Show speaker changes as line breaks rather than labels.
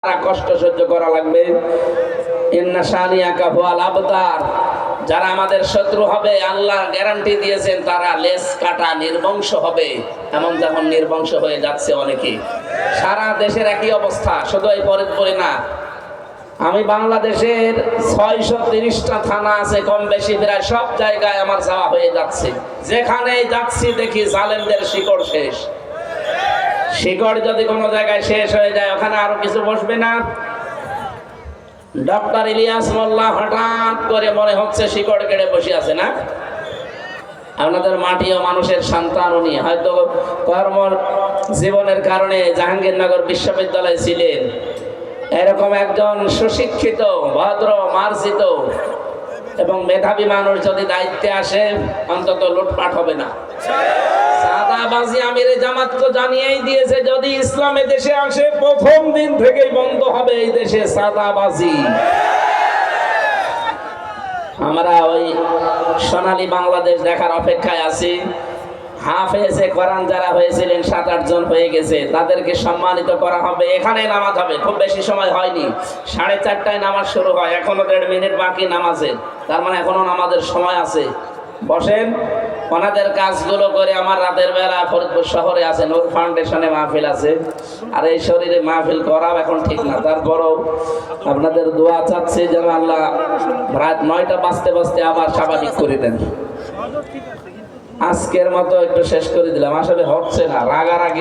কষ্ট সহ্য করা লাগবে। ইন্না শানিয়াকা হুয়াল আবতার, যারা আমাদের শত্রু হবে আল্লাহ গ্যারান্টি দিয়েছেন তারা লেজ কাটা নির্বংশ হবে। এমন যখন নির্বংশ হয়ে যাচ্ছে অনেকে, সারা দেশের একই অবস্থা, শুধু এই ফরিদপুরে না। আমি বাংলাদেশের 630টা থানা আছে, কম বেশি প্রায় সব জায়গায় আমার যাওয়া হয়ে যাচ্ছে। যেখানেই যাচ্ছি দেখি জালেমদের শিকড় শেষ। শিকড় যদি কোনো জায়গায় শেষ হয়ে যায় ওখানে আরো কিছু বসবে না। ডক্টর ইলিয়াস মোল্লা হঠাৎ করে মনে হচ্ছে শিকড় কেড়ে বসে আছে না? আপনাদের মাটি ও মানুষের সন্তান উনি, হয়তো কর্ম জীবনের কারণে জাহাঙ্গীরনগর বিশ্ববিদ্যালয়ে ছিলেন। এরকম একজন সুশিক্ষিত, ভদ্র, মার্জিত এবং মেধাবী মানুষ যদি দায়িত্বে আসে অন্তত লুটপাট হবে না। সাদাবাজি আমিরে জামাত তো জানিয়েই দিয়েছে, যদি ইসলাম দেশে আসে প্রথম দিন থেকেই বন্ধ হবে এই দেশে সাদাবাজি। আমরা ওই সোনালী বাংলাদেশ দেখার অপেক্ষায় আছি। হাফেজে কোরআন যারা হয়েছিলেন 7-8 জন হয়ে গেছে, তাদেরকে সম্মানিত করা হবে। এখানে নামাজ হবে, খুব বেশি সময় হয়নি, 4:30টায় নামাজ শুরু হয়, এখনো 1.5 মিনিট বাকি নামাজের, তার মানে এখনো নামাজের সময় আছে। বসেন, ওনাদের কাজগুলো করে আমার রাতের বেলা ফরিদপুর শহরে আছে, নূর ফাউন্ডেশনে মাহফিল আছে। আর এই শরীরে মাহফিল করাও এখন ঠিক না, তারপরও আপনাদের দোয়া চাচ্ছি যেন আল্লাহ রাত 9টা বাজতে বাজতে আবার স্বাভাবিক করে দেন। আজকের মতো একটু শেষ করে দিলাম, আসলে হচ্ছে না, রাগারাগি